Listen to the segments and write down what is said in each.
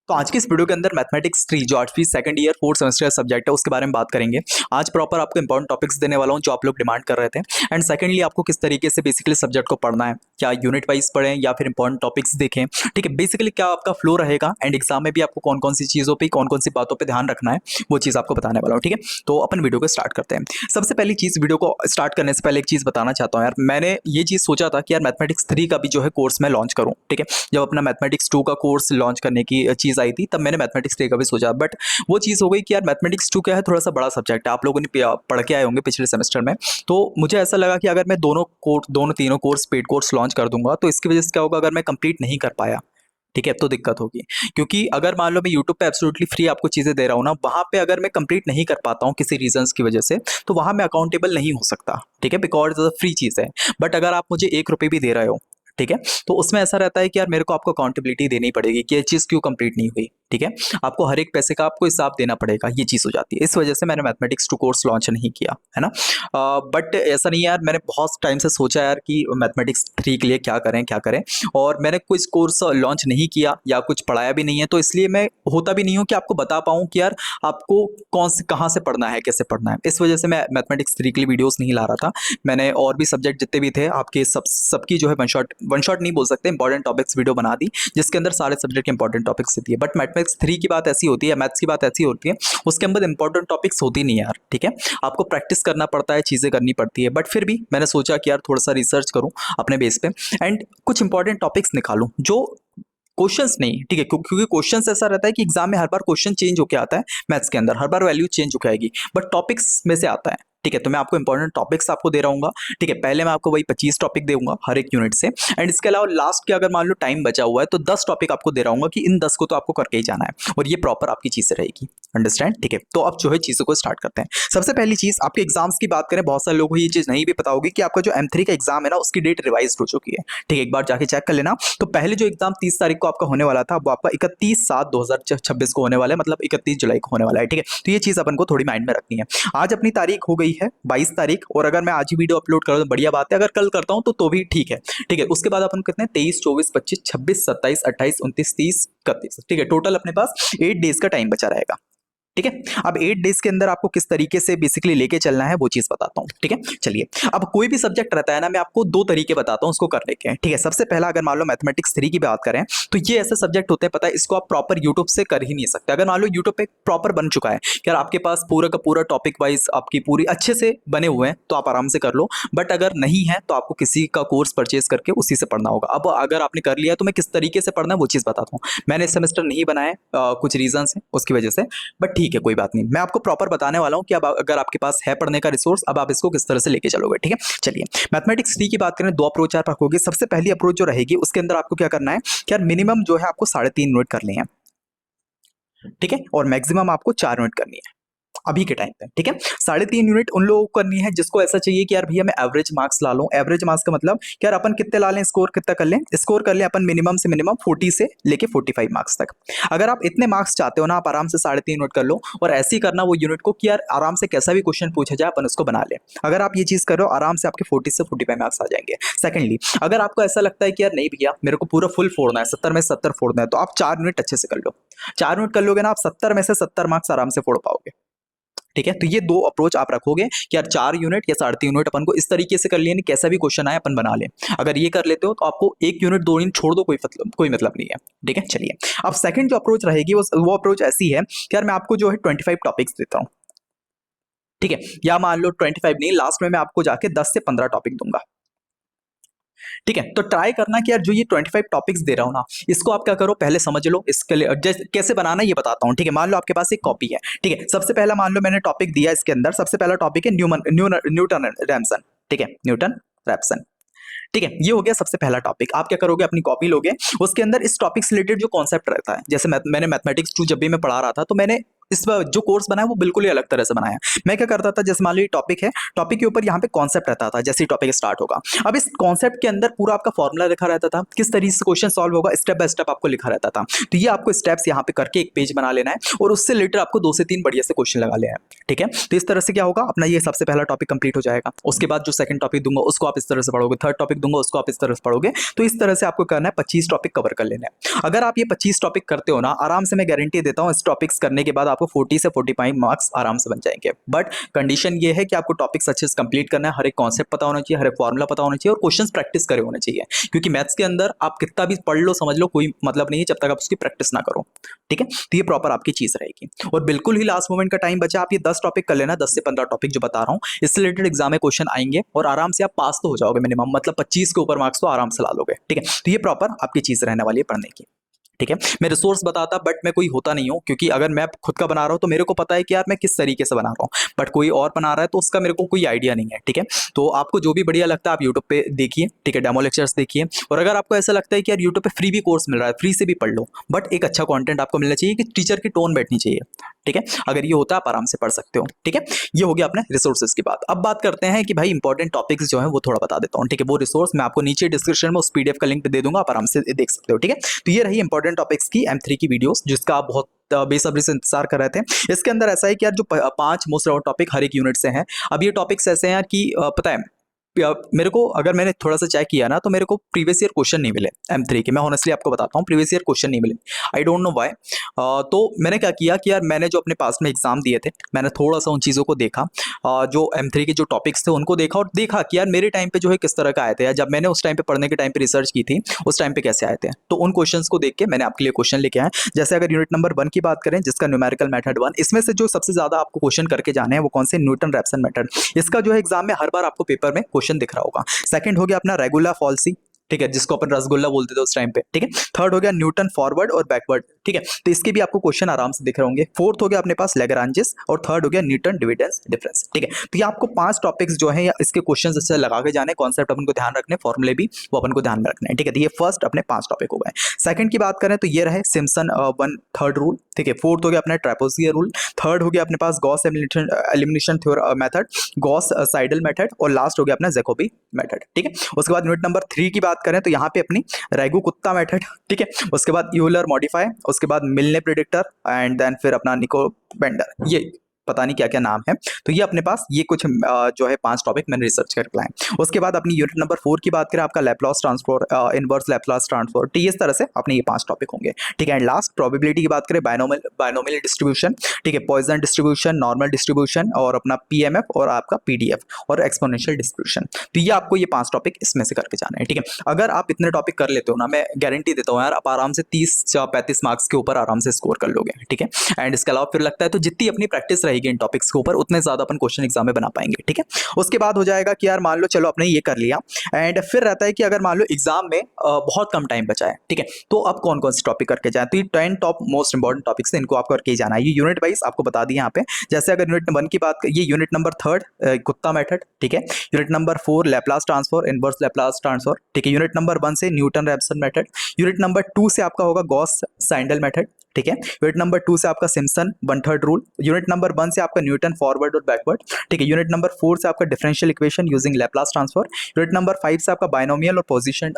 तो आज की इस वीडियो के अंदर मैथमेटिक्स 3 जो 8वीं second year 4th semester subject है उसके बारे में बात करेंगे। आज प्रॉपर आपको इंपॉर्टेंट टॉपिक्स देने वाला हूं जो आप लोग डिमांड कर रहे थे। एंड सेकंडली आपको किस तरीके से बेसिकली सब्जेक्ट को पढ़ना है, क्या यूनिट वाइज पढ़ें या फिर इंपॉर्टेंट टॉपिक्स देखें। ठीक है, बेसिकली क्या आपका फ्लो रहेगा एंड एग्जाम में भी आपको कौन कौन सी चीज़ों पर कौन कौन सी बातों पर ध्यान रखना है वो चीज़ आपको बताने वाला हूँ। ठीक है, तो अपन वीडियो को स्टार्ट करते हैं। सबसे पहली चीज़, वीडियो को स्टार्ट करने से पहले एक चीज़ बताना चाहता हूँ यार, मैंने ये चीज़ सोचा था कि यार मैथमेटिक्स 3 का भी जो है कोर्स मैं लॉन्च करूँ। ठीक है, जब अपना मैथमेटिक्स 2 का कोर्स लॉन्च करने की चीज़ आई थी तब मैंने मैथमेटिक्स 3 का भी सोचा, बट वो चीज़ हो गई कि यार मैथमेटिक्स 2 क्या है, थोड़ा सा बड़ा सब्जेक्ट है, आप लोगों ने पढ़ के आए होंगे पिछले सेमेस्टर में। तो मुझे ऐसा लगा कि अगर मैं दोनों तीनों कोर्स पेड कोर्स लॉन्च कर दूंगा तो इसकी वजह से क्या होगा, अगर मैं कंप्लीट नहीं कर पाया, ठीक है, तो दिक्कत होगी। क्योंकि अगर मान लो मैं यूट्यूब पे एब्सोल्युटली फ्री आपको चीज़ें दे रहा हूँ ना, वहाँ पे अगर मैं कंप्लीट नहीं कर पाता हूँ किसी रीजंस की वजह से, तो वहाँ मैं अकाउंटेबल नहीं हो सकता। ठीक है, बिकॉज फ्री चीज़ है। बट अगर आप मुझे 1 रुपये भी दे रहे हो, ठीक है, तो उसमें ऐसा रहता है कि यार मेरे को आपको अकाउंटेबिलिटी देनी पड़ेगी कि ये चीज़ क्यों कंप्लीट नहीं हुई। ठीक है, आपको हर एक पैसे का आपको हिसाब देना पड़ेगा, ये चीज़ हो जाती है। इस वजह से मैंने मैथमेटिक्स 2 कोर्स लॉन्च नहीं किया, है ना। बट ऐसा नहीं है यार, मैंने बहुत टाइम से सोचा यार कि मैथमेटिक्स 3 के लिए क्या करें क्या करें, और मैंने कुछ कोर्स लॉन्च नहीं किया या कुछ पढ़ाया भी नहीं है, तो इसलिए मैं होता भी नहीं हूँ कि आपको बता पाऊँ कि यार आपको कौन से कहाँ से पढ़ना है, कैसे पढ़ना है। इस वजह से मैं मैथमेटिक्स 3 के लिए वीडियोस नहीं ला रहा था। मैंने और भी सब्जेक्ट जितने भी थे आपके सबकी जो है वन शॉट नहीं बोल सकते, इंपॉर्टेंट टॉपिक्स वीडियो बना दी जिसके अंदर सारे सब्जेक्ट के इंपॉर्टेंट टॉपिक्स देती है। बट मैथमेटिक्स 3 की बात ऐसी होती है, मैथ्स की बात ऐसी होती है, उसके अंदर इंपॉर्टेंट टॉपिक्स होती नहीं यार। ठीक है, आपको प्रैक्टिस करना पड़ता है, चीज़ें करनी पड़ती है, बट फिर भी मैंने सोचा कि यार थोड़ा सा रिसर्च करूँ अपने बेस पे एंड कुछ इंपॉर्टेंट टॉपिक्स निकालूं जो क्वेश्चंस नहीं। ठीक है, क्योंकि क्वेश्चंस ऐसा रहता है कि एग्जाम में हर बार क्वेश्चन चेंज होकर आता है, मैथ्स के अंदर हर बार वैल्यू चेंज होकर आएगी, बट टॉपिक्स में से आता है। ठीक है, तो मैं आपको इंपॉर्टेंट टॉपिक्स आपको दे रहा हूँ। ठीक है, पहले मैं आपको वही 25 टॉपिक दूंगा हर एक यूनिट से, एंड इसके अलावा लास्ट के अगर मान लो टाइम बचा हुआ है तो 10 टॉपिक आपको दे रहा हूँ कि इन 10 को तो आपको करके ही जाना है, और ये प्रॉपर आपकी चीजें रहेगी। अंडरस्टैंड। ठीक है, तो अब जो है चीजों को स्टार्ट करते हैं। सबसे पहली चीज, आपके एग्जाम्स की बात करें, बहुत सारे लोगों को ये चीज नहीं भी पता होगी कि आपका जो M3 का एग्जाम है ना, उसकी डेट रिवाइज हो चुकी है। ठीक है, एक बार जाके चेक कर लेना। तो पहले जो एग्जाम 30 तारीख को आपका होने वाला था वो आपका 31/7/2026 को होने वाला है, मतलब 31 जुलाई को होने वाला है। ठीक है, तो ये चीज अपन को थोड़ी माइंड में रखनी है। आज अपनी तारीख हो गई है 22 तारीख, और अगर मैं आज ही वीडियो अपलोड कर दूं तो बढ़िया बात है, अगर कल करता हूं तो भी ठीक है। ठीक है, उसके बाद अपन कितने 23, 24, 25, 26, 27, 28, 29, 30, 31। ठीक है, टोटल अपने पास 8 डेज का टाइम बचा रहेगा। ठीक है, अब 8 डेज के अंदर आपको किस तरीके से बेसिकली लेके चलना है वो चीज बताता हूँ। ठीक है, चलिए, अब कोई भी सब्जेक्ट रहता है ना, मैं आपको 2 तरीके बताता हूँ उसको करने के। ठीक है, सबसे पहला अगर मान लो मैथमेटिक्स 3 की बात करें तो ये ऐसे सब्जेक्ट होते हैं, पता है, इसको आप प्रॉपर यूट्यूब से कर ही नहीं सकते। अगर मान लो यूट्यूब पे प्रॉपर बन चुका है यार, आपके पास पूरा का पूरा टॉपिक वाइज आपकी पूरी अच्छे से बने हुए हैं तो आप आराम से कर लो, बट अगर नहीं है तो आपको किसी का कोर्स परचेज करके उसी से पढ़ना होगा। अब अगर आपने कर लिया तो मैं किस तरीके से पढ़ना है वो चीज बताता हूँ। मैंने इस सेमेस्टर नहीं बनाया, कुछ रीजन है उसकी वजह से, बट ठीक है, कोई बात नहीं, मैं आपको प्रॉपर बताने वाला हूं कि अब अगर आपके पास है पढ़ने का रिसोर्स, अब आप इसको किस तरह से लेके चलोगे। ठीक है, चलिए, मैथमेटिक्स 3 की बात करें, 2 अप्रोच आप रखोगे। सबसे पहली अप्रोच जो रहेगी उसके अंदर आपको क्या करना है कि यार मिनिमम जो है आपको 3.5 यूनिट करनी है। ठीक है, और मैक्सिमम आपको 4 यूनिट करनी है अभी के टाइम पे। ठीक है, 3.5 यूनिट उन लोगों को करनी है जिसको ऐसा चाहिए कि यार भैया मैं एवरेज मार्क्स ला लूं। एवरेज मार्क्स का मतलब कि यार अपन कितने ला लें, स्कोर कितना कर लें, स्कोर कर लें अपन मिनिमम से मिनिमम 40 से लेके 45 मार्क्स तक। अगर आप इतने मार्क्स चाहते हो ना, आप आराम से 3.5 यूनिट कर लो, और ऐसे ही करना वो यूनिट को कि यार आराम से कैसा भी क्वेश्चन पूछा जाए अपन उसको बना ले। अगर आप ये चीज करो, आराम से आपके 40 से 45 मार्क्स आ जाएंगे। सेकेंडली, अगर आपको ऐसा लगता है कि यार नहीं भैया मेरे को पूरा फुल फोड़ना है, 70 में 70 फोड़ना है, तो आप 4 यूनिट अच्छे से कर लो। 4 यूनिट कर लोगे ना, आप 70 में से 70 मार्क्स आराम से फोड़ पाओगे। ठीक है, तो ये 2 अप्रोच आप रखोगे कि यार 4 यूनिट या 3.5 यूनिट अपन को इस तरीके से कर लिए, कैसा भी क्वेश्चन आए अपन बना लें। अगर ये कर लेते हो तो आपको 1 यूनिट 2 यूनिट छोड़ दो, कोई मतलब नहीं है। ठीक है, चलिए, अब सेकंड जो अप्रोच रहेगी वो अप्रोच ऐसी है कि यार मैं आपको जो है 25 टॉपिक्स देता हूं। ठीक है, या मान लो 25 नहीं, लास्ट में मैं आपको जाके 10 से 15 टॉपिक दूंगा। ठीक है, तो ट्राई करना कि यार जो ये 25 टॉपिक्स दे रहा हूं ना, इसको आप क्या करो, पहले समझ लो। इसके लिए कैसे बनाना है ये बताता हूं। ठीक है, मान लो आपके पास एक कॉपी है। ठीक है, सबसे पहला मान लो मैंने टॉपिक दिया, इसके अंदर सबसे पहला टॉपिक है न्यूटन रैप्सन। ठीक है, न्यूटन रैप्सन। ठीक है, ये हो गया सबसे पहला टॉपिक। आप क्या करोगे, अपनी कॉपी लोगे, उसके अंदर इस टॉपिक से रिलेटेड जो कॉन्सेप्ट रहता है, जैसे मैंने मैथमेटिक्स 2 जब भी मैं पढ़ा रहा था तो मैंने इस जो कोर्स बना है वो बिल्कुल ही अलग तरह से बनाया है। मैं क्या करता था, जैसे मान लो ये टॉपिक है, टॉपिक के ऊपर यहाँ पे कॉन्सेप्ट रहता था, जैसे ही टॉपिक स्टार्ट होगा, अब इस कॉन्सेप्ट के अंदर पूरा आपका फॉर्मूला लिखा रहता था, किस तरीके से क्वेश्चन सॉल्व होगा, स्टेप बाय स्टेप आपको लिखा रहता था। तो ये आपको स्टेप्स यहाँ पे करके एक पेज बना लेना है और उससे रिलेटेड आपको 2 से 3 बढ़िया से क्वेश्चन लगा लेना है, ठीक है। तो इस तरह से क्या होगा, अपना ये सबसे पहला टॉपिक कंप्लीट हो जाएगा। उसके बाद जो सेकंड टॉपिक दूंगा उसको आप इस तरह से पढ़ोगे, थर्ड टॉपिक दूंगा उसको आप इस तरह से पढ़ोगे। तो इस तरह से आपको करना है, 25 टॉपिक कवर कर लेना है। अगर आप ये 25 टॉपिक करते हो ना, आराम से मैं गारंटी देता हूँ इस टॉपिक्स करने के बाद आपको 40 से 45 मार्क्स आराम से बन जाएंगे। बट कंडीशन ये है कि आपको टॉपिक्स अच्छे से कंप्लीट करना है, हर एक कॉन्सेप्ट पता होना चाहिए, हर एक फॉर्मूला पता होना चाहिए और क्वेश्चंस प्रैक्टिस करे होने चाहिए। क्योंकि मैथ्स के अंदर आप कितना भी पढ़ लो समझ लो, कोई मतलब नहीं है जब तक आप उसकी प्रैक्टिस ना करो, ठीक है। तो ये प्रॉपर आपकी चीज रहेगी। और बिल्कुल ही लास्ट मोमेंट का टाइम बचा, आप ये 10 टॉपिक कर लेना, 10 से 15 टॉपिक जो बता रहा हूँ, इससे रिलेटेड एग्जाम में क्वेश्चन आएंगे और आराम से आप पास तो हो जाओगे मिनिमम, मतलब 25 के ऊपर मार्क्स तो आराम से ला लोगे, ठीक है। तो ये प्रॉपर आपकी चीज रहने वाली है पढ़ने की, ठीक है। मैं रिसोर्स बताता बट मैं कोई होता नहीं हूँ, क्योंकि अगर मैं खुद का बना रहा हूँ तो मेरे को पता है कि यार मैं किस तरीके से बना रहा हूँ, बट कोई और बना रहा है तो उसका मेरे को कोई आइडिया नहीं है, ठीक है। तो आपको जो भी बढ़िया लगता है आप यूट्यूब पे देखिए, ठीक है, डेमो लेक्चर्स देखिए। और अगर आपको ऐसा लगता है कि यार यूट्यूब पे फ्री भी कोर्स मिल रहा है, फ्री से भी पढ़ लो, बट एक अच्छा कंटेंट आपको मिलना चाहिए कि टीचर की टोन बैठनी चाहिए, ठीक है। अगर ये होता है आप आराम से पढ़ सकते हो, ठीक है। ये हो गया अपने रिसोर्सेज की बात। अब बात करते हैं कि भाई इंपॉर्टेंट टॉपिक्स जो है वो थोड़ा बता देता हूँ, ठीक है। वो रिसोर्स मैं आपको नीचे डिस्क्रिप्शन में उस पीडीएफ का लिंक दे दूंगा, आप आराम से देख सकते हो, ठीक है। तो ये रही इंपॉर्टेंट टॉपिक्स की M3 की वीडियोस, जिसका आप बहुत बेसब्री से इंतजार कर रहे थे। इसके अंदर ऐसा है कि यार जो 5 मोस्ट टॉपिक हर एक यूनिट से हैं, अब ये टॉपिक्स ऐसे हैं यार कि पता है मेरे को, अगर मैंने थोड़ा सा चेक किया ना तो मेरे को प्रीवियस ईयर क्वेश्चन नहीं मिले M3 के। मैं ऑनेस्टली आपको बताता हूँ, प्रीवियस ईयर क्वेश्चन नहीं मिले, आई डोंट नो व्हाई। तो मैंने क्या किया कि यार मैंने जो अपने पास में एग्जाम दिए थे, मैंने थोड़ा सा उन चीज़ों को देखा, जो M3 के जो टॉपिक्स थे उनको देखा और देखा कि यार मेरे टाइम पे जो है किस तरह का आए थे, या जब मैंने उस टाइम पे पढ़ने के टाइम पे रिसर्च की थी उस टाइम पे कैसे आए थे। तो उन क्वेश्चन को देख के मैंने आपके लिए क्वेश्चन लेके आए। जैसे अगर यूनिट नंबर 1 की बात करें, जिसका न्यूमेरिकल मेथड 1, इसमें से जो सबसे ज्यादा आपको क्वेश्चन करके जाने हैं वो कौन से, न्यूटन रैप्सन मेथड। इसका जो है एग्जाम में हर बार आपको पेपर में क्वेश्चन दिख रहा होगा। सेकंड हो गया अपना रेगुला फॉल्सी, ठीक है, जिसको अपन रसगुल्ला बोलते थे उस टाइम पे, ठीक है। थर्ड हो गया न्यूटन फॉरवर्ड और बैकवर्ड, ठीक है, तो इसके भी आपको क्वेश्चन आराम से दिख रहे होंगे। फोर्थ हो गया अपने पास लैग्रांजेस और थर्ड हो गया न्यूटन डिविडेंस डिफरेंस, ठीक है। तो ये आपको 5 टॉपिक्स जो है या इसके क्वेश्चन जैसे लगा के जाने, कॉन्सेप्ट अपन को ध्यान रखने, फॉर्मुले भी वो अपन को ध्यान में रखने हैं, ठीक है। तो ये फर्स्ट अपने 5 टॉपिक हो गए। सेकंड की बात करें तो ये रहे सिम्पसन 1 थर्ड रूल, ठीक है। फोर्थ हो गया अपना ट्रापेजोइडल रूल, थर्ड हो गया अपने पास Gauss elimination method, Gauss Seidel method और लास्ट हो गया अपना जैकोबी मेथड, ठीक है। उसके बाद यूनिट नंबर 3 की बात करें तो यहाँ पे अपनी रैगू कुत्ता मेथड, ठीक है। उसके बाद यूलर मॉडिफाई, उसके बाद मिलने प्रेडिक्टर एंड देन फिर अपना निको बेंडर, ये पता नहीं क्या क्या नाम है। तो ये अपने पास ये कुछ जो है 5 टॉपिक मैंने रिसर्च करके लाए। उसके बाद अपनी यूनिट नंबर 4 की बात करें, आपका Laplace transform, inverse Laplace transform, ठीक है, इस तरह से अपने ये 5 टॉपिक होंगे, ठीक है। एंड लास्ट प्रोबेबिलिटी की बात करें, बायनोमियल डिस्ट्रीब्यूशन, ठीक है, पॉइसन डिस्ट्रीब्यूशन, नॉर्मल डिस्ट्रीब्यूशन और अपना PMF और आपका PDF और एक्सपोनेंशियल डिस्ट्रीब्यूशन। तो ये आपको ये 5 टॉपिक इसमें से करके जाना है, ठीक है। अगर आप इतने टॉपिक कर लेते हो ना, मैं गारंटी देता हूँ यार आप आराम से 30-35 मार्क्स के ऊपर आराम से स्कोर कर लोगे, ठीक है। एंड इसके अलावा फिर लगता है तो जितनी अपनी प्रैक्टिस रहेगी इन टॉपिक्स के ऊपर उतने ज्यादा अपन क्वेश्चन एग्जाम में बना पाएंगे, ठीक है। उसके बाद हो जाएगा कि यार मान लो चलो अपने ये कर लिया, एंड फिर रहता है कि अगर मान लो एग्जाम में बहुत कम टाइम बचा है, ठीक है, तो अब कौन कौन से टॉपिक करके जाए। तो ये 10 टॉप मोस्ट इंपॉर्टेंट टॉपिक्स हैं, इनको आपको करके जाना है। ये यूनिट वाइज आपको बता दिया यहाँ पे। जैसे अगर यूनिट 1 की बात, ये यूनिट नंबर 3 कुत्ता मेथड, ठीक है। Unit number 4 Laplace transform, inverse Laplace transform, ठीक है। यूनिट नंबर 1 से Newton Raphson method, unit number 2 से आपका होगा गॉस साइडल मेथड, ठीक है। यूनिट नंबर 2 से आपका सिम्पसन 1/3 रूल, यूनिट नंबर 1 से आपका न्यूटन फॉरवर्ड और बैकवर्ड, ठीक है। यूनिट नंबर 4 से आपका differential equation using Laplace transform, unit number 5 से आपका बायनोमियल और पोजीशन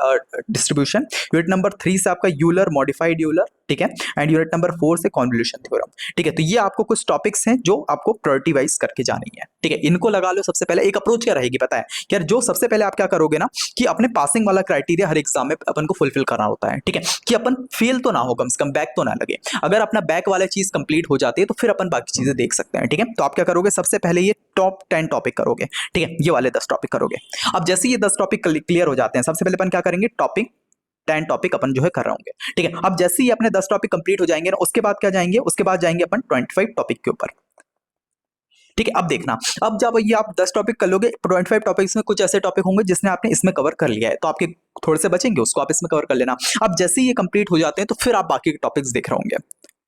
डिस्ट्रीब्यूशन, यूनिट नंबर 3 से आपका यूलर मॉडिफाइड यूलर, ठीक है। एंड यूनिट नंबर 4 से कॉन्वोल्यूशन थ्योरम, ठीक है। तो ये आपको कुछ टॉपिक्स हैं जो आपको प्रायोरिटी वाइज करके जानी है, ठीक है। इनको लगा लो सबसे पहले। एक अप्रोच क्या रहेगी पता है यार, जो सबसे पहले आप क्या करोगे ना कि अपने पासिंग वाला क्राइटेरिया हर एग्जाम में अपन को फुलफिल करना होता है, ठीक है, कि अपन फेल तो ना हो, कम से कम बैक तो ना लगे। अगर अपना बैक वाला चीज कंप्लीट हो जाती है तो फिर अपन बाकी चीजें देख सकते हैं, ठीक है। तो आप क्या करोगे, सबसे पहले ये टॉप 10 टॉपिक करोगे, ठीक है, ये वाले 10 टॉपिक करोगे। अब जैसे ये 10 टॉपिक क्लियर हो जाते हैं, सबसे पहले अपन क्या करेंगे, टॉपिक 10 टॉपिक अपन जो है कर रहे होंगे, ठीक है। अब जैसे ही अपने 10 टॉपिक कंप्लीट हो जाएंगे ना, उसके बाद क्या जाएंगे, उसके बाद जाएंगे अपन 25 टॉपिक के ऊपर, ठीक है। अब देखना, अब जब ये आप 10 टॉपिक कर लोगे, 25 टॉपिक्स में कुछ ऐसे टॉपिक होंगे जिसने आपने इसमें कवर कर लिया है, तो आपके थोड़े से बचेंगे, उसको आप इसमें कवर कर लेना। अब जैसे ही ये कंप्लीट हो जाते हैं तो फिर आप बाकी के टॉपिक्स देख रहे होंगे,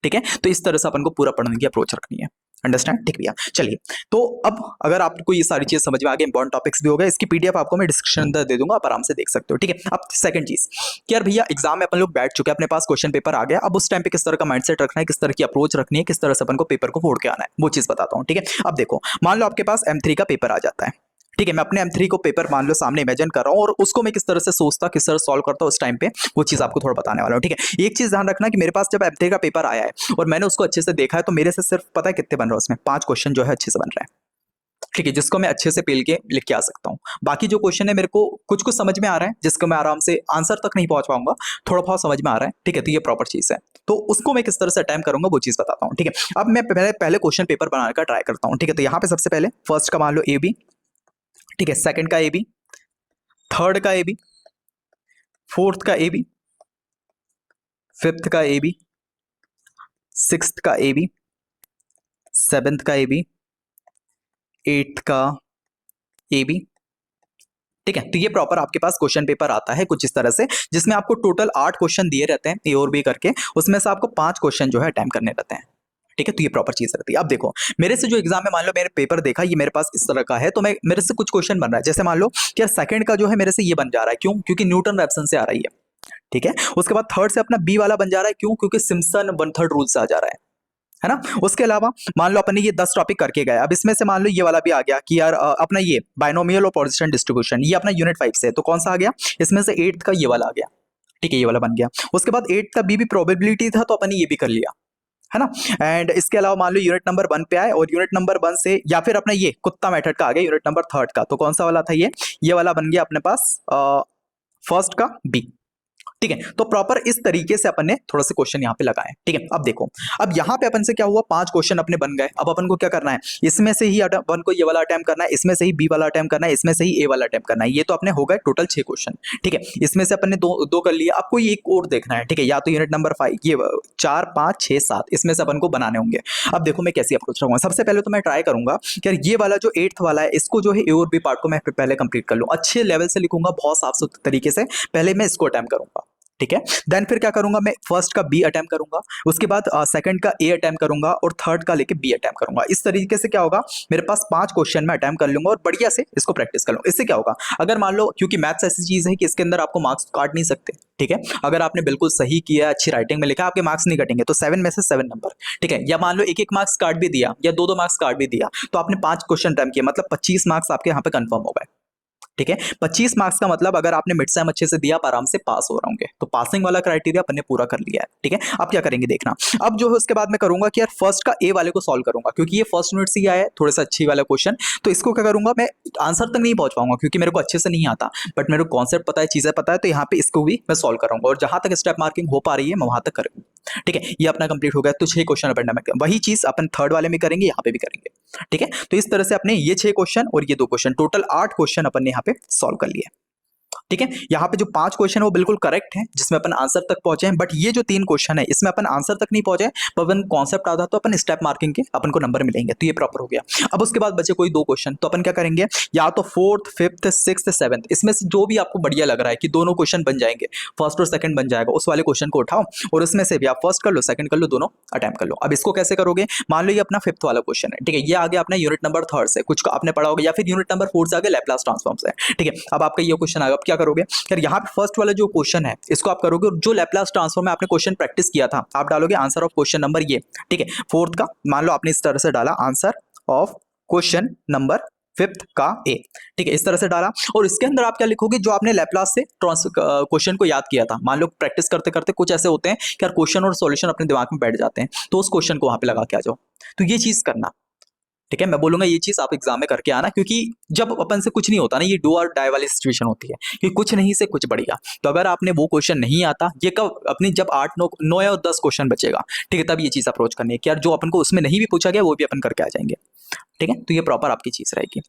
ठीक है। तो इस तरह से अपन को पूरा पढ़ने की अप्रोच रखनी है। अंडरस्टैंड, ठीक भैया। चलिए, तो अब अगर आपको ये सारी चीज समझ में आ गई, इंपॉर्टेंट टॉपिक्स भी हो गए, इसकी पीडीएफ आपको मैं डिस्क्रिप्शन अंदर दे दूंगा, आप आराम से देख सकते हो, ठीक है। अब सेकंड चीज कि यार भैया एग्जाम में अपन लोग बैठ चुके हैं, अपने पास क्वेश्चन पेपर आ गया, अब उस टाइम पे किस तरह का माइंडसेट रखना है, किस तरह की अप्रोच रखनी है, किस तरह से अपन को पेपर को फोड़ के आना है, वो चीज बताता हूँ, ठीक है। अब देखो, मान लो आपके पास M3 का पेपर आ जाता है, ठीक है। मैं अपने M3 को पेपर मान लो सामने इमेजिन कर रहा हूँ, और उसको मैं किस तरह से सोचता, किस तरह सॉल्व करता हूँ उस टाइम पे, वो चीज आपको थोड़ा बताने वाला हूँ, ठीक है। एक चीज ध्यान रखना कि मेरे पास जब M3 का पेपर आया है और मैंने उसको अच्छे से देखा है, तो मेरे से सिर्फ पता है कितने बन रहे हैं उसमें, 5 क्वेश्चन जो है अच्छे से बन रहे हैं, ठीक है, जिसको मैं अच्छे से पेल के लिख के आ सकता हूँ। बाकी जो क्वेश्चन है मेरे को कुछ कुछ समझ में आ रहा है, जिसको मैं आराम से आंसर तक नहीं पहुंच पाऊंगा, थोड़ा बहुत समझ में आ रहा है, ठीक है। तो ये प्रॉपर चीज है, तो उसको मैं किस तरह से अटेम्प्ट करूंगा वो चीज बताता हूँ, ठीक है। अब मैं पहले पहले क्वेश्चन पेपर बनाने का ट्राई करता हूँ, ठीक है। तो यहाँ पे सबसे पहले फर्स्ट का मान लो ए बी, ठीक है, सेकंड का ए बी, थर्ड का ए बी, फोर्थ का ए बी, फिफ्थ का ए बी, सिक्स्थ का ए बी, सेवेंथ का ए बी, एट्थ का ए बी, ठीक है। तो ये प्रॉपर आपके पास क्वेश्चन पेपर आता है कुछ इस तरह से, जिसमें आपको टोटल 8 क्वेश्चन दिए रहते हैं ए और बी करके, उसमें से आपको 5 क्वेश्चन जो है अटेम्प्ट करने रहते हैं, ठीक है। तो ये प्रॉपर चीज रहती है। अब देखो, मेरे से जो एग्जाम में मान लो मेरे पेपर देखा, ये मेरे पास इस तरह का है, तो मैं मेरे से कुछ क्वेश्चन बन रहा है, जैसे मान लो कि यार सेकंड का जो है मेरे से ये बन जा रहा है, क्यों? क्योंकि न्यूटन रैप्सन से आ रही है, ठीक है। उसके बाद थर्ड से अपना बी वाला बन जा रहा है, क्यों? क्योंकि सिम्पसन वन थर्ड रूल से आ जा रहा है ना। उसके अलावा मान लो अपन ने ये 10 टॉपिक करके गए, अब इसमें से मान लो ये वाला भी आ गया कि यार अपना ये बाइनोमियल और पॉजिशन डिस्ट्रीब्यूशन, ये अपना यूनिट 5 से है, तो कौन सा आ गया इसमें से? 8th का ये वाला आ गया, ठीक है, ये वाला बन गया। उसके बाद 8th का बी भी प्रोबेबिलिटी था, तो अपन ने ये भी कर लिया, है ना। एंड इसके अलावा मान लो यूनिट नंबर 1 पे आए, और यूनिट नंबर 1 से या फिर अपना ये कुत्ता मेथड का आ गया यूनिट नंबर 3rd का, तो कौन सा वाला था? ये वाला बन गया अपने पास फर्स्ट का बी, ठीक है। तो प्रॉपर इस तरीके से अपन ने थोड़ा सा क्वेश्चन यहाँ पे लगाए, ठीक है। अब देखो, अब यहाँ पे अपन से क्या हुआ, 5 क्वेश्चन अपने बन गए। अब अपन को क्या करना है, इसमें से ही अपन को ये वाला अटेम्प्ट करना है, इसमें से ही बी वाला अटेम्प्ट करना है, इसमें से ही ए वाला अटेम्प्ट करना है। ये तो अपने हो गए टोटल 6 क्वेश्चन, ठीक है। इसमें से अपन ने दो कर लिए, आपको ये एक और देखना है, ठीक है। या तो यूनिट नंबर 5, ये 4 5 6 7, इसमें से अपन को बनाने होंगे। अब देखो मैं कैसी अप्रोच रखूंगा। सबसे पहले तो मैं ट्राई करूंगा कि यार ये वाला जो 8th वाला है, इसको जो है ए और बी पार्ट को मैं पहले कंप्लीट कर लूँ, अच्छे लेवल से लिखूंगा, बहुत साफ सुथरे तरीके से पहले मैं इसको अटेम्प्ट करूंगा, ठीक है। देन फिर क्या करूंगा, मैं फर्स्ट का बी अटेम्प्ट करूंगा, उसके बाद सेकंड का ए अटेम्प्ट करूंगा, और थर्ड का लेके बी अटेम्प्ट करूंगा। इस तरीके से क्या होगा, मेरे पास 5 क्वेश्चन में अटेम्प्ट कर लूंगा और बढ़िया से इसको प्रैक्टिस कर लूंगा। इससे क्या होगा, अगर मान लो, क्योंकि मैथ्स ऐसी चीज है कि इसके अंदर आपको मार्क्स काट नहीं सकते, ठीक है। अगर आपने बिल्कुल सही किया, अच्छी राइटिंग में लिखा, आपके मार्क्स नहीं कटेंगे, तो 7 में से 7 नंबर, ठीक है। या मान लो एक एक मार्क्स काट भी दिया, या दो मार्क्स काट भी दिया, तो आपने 5 क्वेश्चन अटेम्प्ट किया, मतलब 25 मार्क्स आपके यहाँ पे कंफर्म हो गए, ठीक है। 25 मार्क्स का मतलब अगर आपने मिड सेम अच्छे से दिया, आप आराम से पास हो रहे होंगे, तो पासिंग वाला क्राइटेरिया अपन ने पूरा कर लिया है, ठीक है। अब क्या करेंगे देखना, अब जो है उसके बाद मैं करूंगा कि यार फर्स्ट का ए वाले को सॉल्व करूंगा, क्योंकि ये फर्स्ट यूनिट से ही आया है, थोड़ा सा अच्छी वाला क्वेश्चन, तो इसको क्या करूंगा, मैं आंसर तक नहीं पहुंच पाऊंगा क्योंकि मेरे को अच्छे से नहीं आता, बट मेरे को कॉन्सेप्ट पता है, चीजें पता है, तो यहाँ पे इसको भी मैं सॉल्व करूंगा, और जहां तक स्टेप मार्किंग हो पा रही है मैं वहां तक करूंगा, ठीक है। ये अपना कंप्लीट हो गया, तो 6 क्वेश्चन अपन में वही चीज अपन थर्ड वाले में करेंगे, यहाँ पे भी करेंगे, ठीक है। तो इस तरह से अपने ये 6 क्वेश्चन और ये 2 क्वेश्चन, टोटल 8 क्वेश्चन अपन ने यहाँ पे सॉल्व कर लिया, ठीक है। यहाँ पे जो 5 क्वेश्चन है वो बिल्कुल करेक्ट है, जिसमें अपन आंसर तक पहुंचे हैं, बट ये जो 3 क्वेश्चन है इसमें अपन आंसर तक नहीं पहुंचे, पर अपन कॉन्सेप्ट आता तो अपन स्टेप मार्किंग के अपन को नंबर मिलेंगे, तो ये प्रॉपर हो गया। अब उसके बाद बचे कोई 2 क्वेश्चन, तो अपन क्या करेंगे, या तो 4th 5th 6th 7th, इसमें से जो भी आपको बढ़िया लग रहा है कि दोनों क्वेश्चन बन जाएंगे, फर्स्ट और सेकंड बन जाएगा, उस वाले क्वेश्चन को उठाओ, और उसमें से भी आप फर्स्ट कर लो, सेकंड कर लो, दोनों अटेम्प्ट कर लो। अब इसको कैसे करोगे, मान लो ये अपना 5th वाला क्वेश्चन है, ठीक है, ये आ गया अपना यूनिट नंबर 3rd से, कुछ आपने पढ़ा होगा, या फिर यूनिट नंबर 4 से आ गया लैप्लास ट्रांसफॉर्म से, ठीक है। अब आपका ये क्वेश्चन आएगा, अब क्या करोगे, फिर यहाँ पे फर्स्ट वाला जो क्वेश्चन है इसको आप करोगे, और जो लैप्लास ट्रांसफॉर्म में आपने क्वेश्चन प्रैक्टिस किया था, आप डालोगे आंसर ऑफ क्वेश्चन नंबर ये, ठीक है, 4th का, मान लो आपने इस तरह से डाला answer of question number 5th का ए, ठीक है, इस तरह से डाला, और इसके अंदर आप क्या लिखोगे, जो आपने लैप्लास से क्वेश्चन को याद किया था। मान लो प्रैक्टिस करते करते कुछ ऐसे होते हैं कि यार क्वेश्चन और सॉल्यूशन अपने दिमाग में बैठ जाते हैं, तो उस क्वेश्चन को वहां पे लगा के आ जाओ, तो ये चीज करना, ठीक है। मैं बोलूंगा ये चीज आप एग्जाम में करके आना, क्योंकि जब अपन से कुछ नहीं होता ना, ये डू और डाई वाली सिचुएशन होती है कि कुछ नहीं से कुछ बढ़ेगा। तो अगर आपने वो क्वेश्चन नहीं आता, ये कब अपनी जब 8 9 या 10 क्वेश्चन बचेगा, ठीक है, तब ये चीज अप्रोच करनी है कि यार जो अपन को उसमें नहीं भी पूछा गया वो भी अपन करके आ जाएंगे, ठीक है। तो ये प्रॉपर आपकी चीज रहेगी।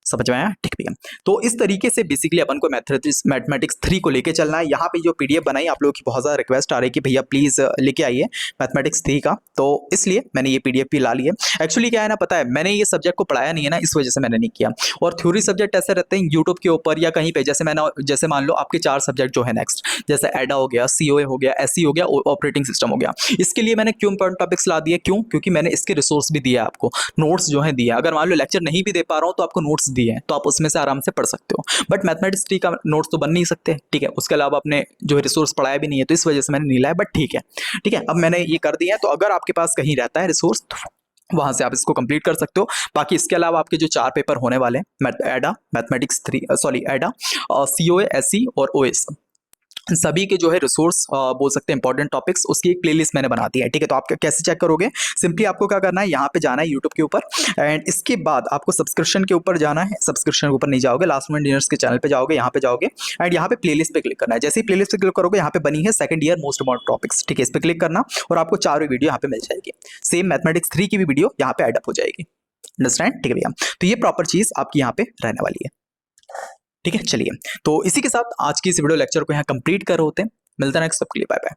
समझ में आया? ठीक भैया। तो इस तरीके से बेसिकली अपन को मैथमेटिक्स 3 को लेके चलना है। यहाँ पे जो पीडीएफ बनाई आप लोगों की बहुत ज़्यादा रिक्वेस्ट आ रही है कि भैया प्लीज़ लेके आइए मैथमेटिक्स 3 का, तो इसलिए मैंने ये पीडीएफ भी ला ली है। एक्चुअली क्या है ना, पता है मैंने ये सब्जेक्ट को पढ़ाया नहीं है ना, इस वजह से मैंने नहीं किया। और थ्योरी सब्जेक्ट ऐसे रहते हैं यूट्यूब के ऊपर या कहीं पे, जैसे मान लो आपके 4 सब्जेक्ट जो है नेक्स्ट, जैसे एडा हो गया, सीओए हो गया, एसई हो गया, ऑपरेटिंग सिस्टम हो गया। इसके लिए मैंने क्यों इंपॉर्टेंट टॉपिक्स ला दिए, क्यों? क्योंकि मैंने इसके रिसोर्स भी दिया आपको, नोट्स जो है दिया। अगर मान लो लेक्चर नहीं भी दे पा रहा हूँ तो आपको नोट्स दिए हैं, तो आप उसमें से आराम से पढ़ सकते हो। बट मैथमेटिक्स 3 का नोट्स तो बन नहीं सकते, ठीक है, उसके अलावा आपने जो रिसोर्स पढ़ाया भी नहीं है, तो इस वजह से मैंने नहीं लाया। बट ठीक है, ठीक है, अब मैंने ये कर दिया है, तो अगर आपके पास कहीं रहता है रिसोर्स तो वहां से आप इसको कंप्लीट कर सकते हो। बाकी इसके अलावा आपके जो 4 पेपर होने वाले हैं, एडा, मैथमेटिक्स 3, सॉरी एडा, सीओए, एसई और ओएस, सभी के जो है रिसोर्स बोल सकते हैं इंपॉर्टेंट टॉपिक्स, उसकी एक प्लेलिस्ट मैंने बना दी है, ठीक है। तो आप कैसे चेक करोगे? सिंपली आपको क्या करना है, यहाँ पे जाना है यूट्यूब के ऊपर, एंड इसके बाद आपको सब्सक्रिप्शन के ऊपर जाना है। सब्सक्रिप्शन के ऊपर नहीं जाओगे, लास्ट मिनट डिनर्स के चैनल पे जाओगे, यहाँ पे जाओगे एंड यहाँ पे प्लेलिस्ट पे क्लिक करना है। जैसे ही प्लेलिस्ट पे क्लिक करोगे, यहाँ पे बनी है second year most important topics, ठीक है, इस पे क्लिक करना और आपको 4 वीडियो यहाँ पे मिल जाएगी। सेम मैथमेटिक्स 3 की भी वीडियो यहाँ पे एडअप हो जाएगी। अंडरस्टैंड? ठीक है भैया, तो ये प्रॉपर चीज आपकी यहाँ पे रहने वाली है, ठीक है। चलिए, तो इसी के साथ आज की इस वीडियो लेक्चर को यहाँ कंप्लीट कर होते हैं। मिलता है नेक्स्ट, सबके लिए बाय बाय।